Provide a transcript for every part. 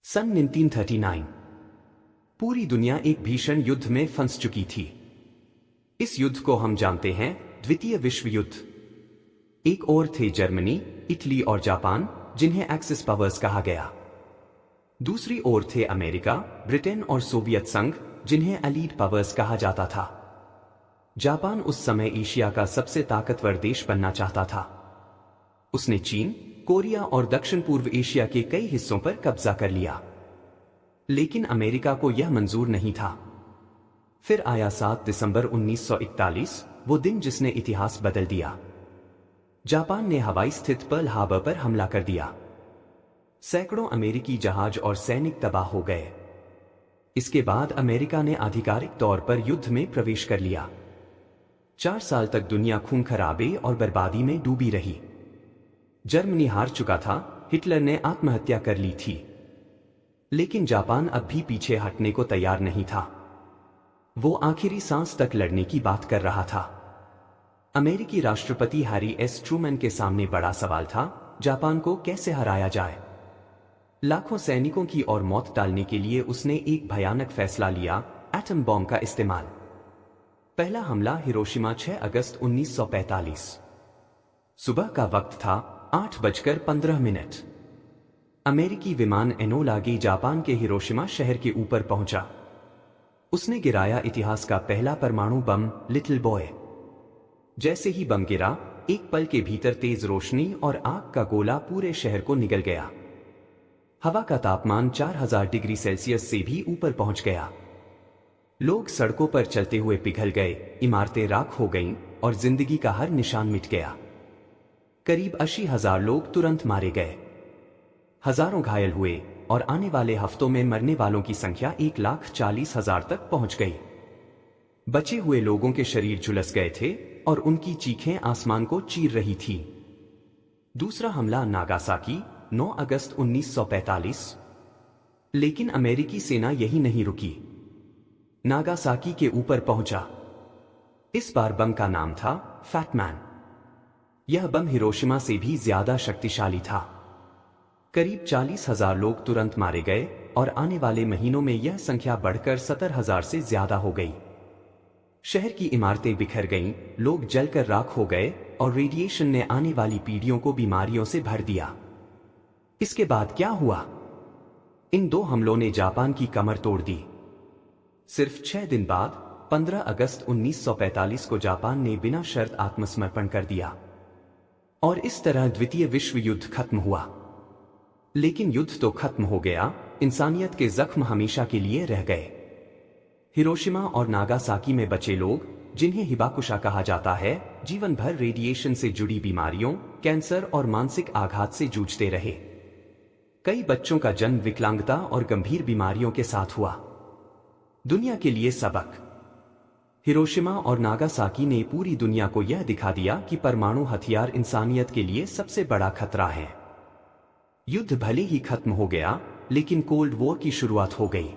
सन 1939 पूरी दुनिया एक भीषण युद्ध में फंस चुकी थी। इस युद्ध को हम जानते हैं द्वितीय विश्व युद्ध। एक ओर थे जर्मनी, इटली और जापान, जिन्हें एक्सिस पावर्स कहा गया। दूसरी ओर थे अमेरिका, ब्रिटेन और सोवियत संघ, जिन्हें अलीड पावर्स कहा जाता था। जापान उस समय एशिया का सबसे ताकतवर देश बनना चाहता था। उसने चीन, कोरिया और दक्षिण पूर्व एशिया के कई हिस्सों पर कब्जा कर लिया। लेकिन अमेरिका को यह मंजूर नहीं था। फिर आया 7 दिसंबर 1941, वो दिन जिसने इतिहास बदल दिया। जापान ने हवाई स्थित पर्ल हार्बर पर हमला कर दिया। सैकड़ों अमेरिकी जहाज और सैनिक तबाह हो गए। इसके बाद अमेरिका ने आधिकारिक तौर पर युद्ध में प्रवेश कर लिया। 4 साल तक दुनिया खून खराबे और बर्बादी में डूबी रही। जर्मनी हार चुका था, हिटलर ने आत्महत्या कर ली थी। लेकिन जापान अब भी पीछे हटने को तैयार नहीं था। वो आखिरी सांस तक लड़ने की बात कर रहा था। अमेरिकी राष्ट्रपति हैरी एस ट्रूमैन के सामने बड़ा सवाल था, जापान को कैसे हराया जाए। लाखों सैनिकों की और मौत टालने के लिए उसने एक भयानक फैसला लिया, एटम बॉम्ब का इस्तेमाल। पहला हमला हिरोशिमा 6 अगस्त 1945। सुबह का वक्त था, 8:15। अमेरिकी विमान एनोला गे जापान के हिरोशिमा शहर के ऊपर पहुंचा। उसने गिराया इतिहास का पहला परमाणु बम, लिटिल बॉय। जैसे ही बम गिरा, एक पल के भीतर तेज रोशनी और आग का गोला पूरे शहर को निगल गया। हवा का तापमान 4000 डिग्री सेल्सियस से भी ऊपर पहुंच गया। लोग सड़कों पर चलते हुए पिघल गए, इमारतें राख हो गईं और जिंदगी का हर निशान मिट गया। करीब 80,000 लोग तुरंत मारे गए। हजारों घायल हुए और आने वाले हफ्तों में मरने वालों की संख्या 1,40,000 तक पहुंच गई। बचे हुए लोगों के शरीर झुलस गए थे और उनकी चीखें आसमान को चीर रही थी। दूसरा हमला नागासाकी, 9 अगस्त 1945। लेकिन अमेरिकी सेना यही नहीं रुकी। नागासाकी के ऊपर पहुंचा। इस बार बम का नाम था फैटमैन। यह बम हिरोशिमा से भी ज्यादा शक्तिशाली था। करीब 40,000 लोग तुरंत मारे गए और आने वाले महीनों में यह संख्या बढ़कर 70,000 से ज्यादा हो गई। शहर की इमारतें बिखर गईं, लोग जलकर राख हो गए और रेडिएशन ने आने वाली पीढ़ियों को बीमारियों से भर दिया। इसके बाद क्या हुआ? इन 2 हमलों ने जापान की कमर तोड़ दी। सिर्फ 6 दिन बाद 15 अगस्त 1945 को जापान ने बिना शर्त आत्मसमर्पण कर दिया और इस तरह द्वितीय विश्व युद्ध खत्म हुआ। लेकिन युद्ध तो खत्म हो गया, इंसानियत के जख्म हमेशा के लिए रह गए। हिरोशिमा और नागासाकी में बचे लोग, जिन्हें हिबाकुशा कहा जाता है, जीवन भर रेडिएशन से जुड़ी बीमारियों, कैंसर और मानसिक आघात से जूझते रहे। कई बच्चों का जन्म विकलांगता और गंभीर बीमारियों के साथ हुआ। दुनिया के लिए सबक। हिरोशिमा और नागासाकी ने पूरी दुनिया को यह दिखा दिया कि परमाणु हथियार इंसानियत के लिए सबसे बड़ा खतरा है। युद्ध भले ही खत्म हो गया, लेकिन कोल्ड वॉर की शुरुआत हो गई।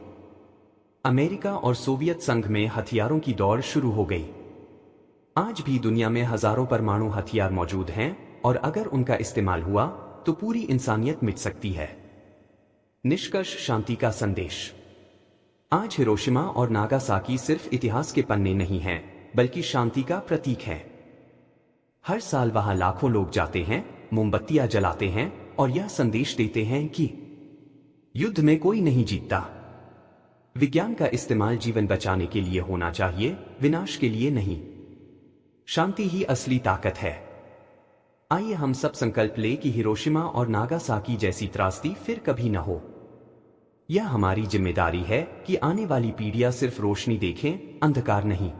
अमेरिका और सोवियत संघ में हथियारों की दौड़ शुरू हो गई। आज भी दुनिया में हजारों परमाणु हथियार मौजूद हैं और अगर उनका इस्तेमाल हुआ तो पूरी इंसानियत मिट सकती है। निष्कर्ष, शांति का संदेश। आज हिरोशिमा और नागासाकी सिर्फ इतिहास के पन्ने नहीं हैं, बल्कि शांति का प्रतीक है। हर साल वहां लाखों लोग जाते हैं, मोमबत्तियां जलाते हैं और यह संदेश देते हैं कि युद्ध में कोई नहीं जीतता। विज्ञान का इस्तेमाल जीवन बचाने के लिए होना चाहिए, विनाश के लिए नहीं। शांति ही असली ताकत है। आइए हम सब संकल्प लें कि हिरोशिमा और नागासाकी जैसी त्रासदी फिर कभी न हो। यह हमारी जिम्मेदारी है कि आने वाली पीढ़ियां सिर्फ रोशनी देखें, अंधकार नहीं।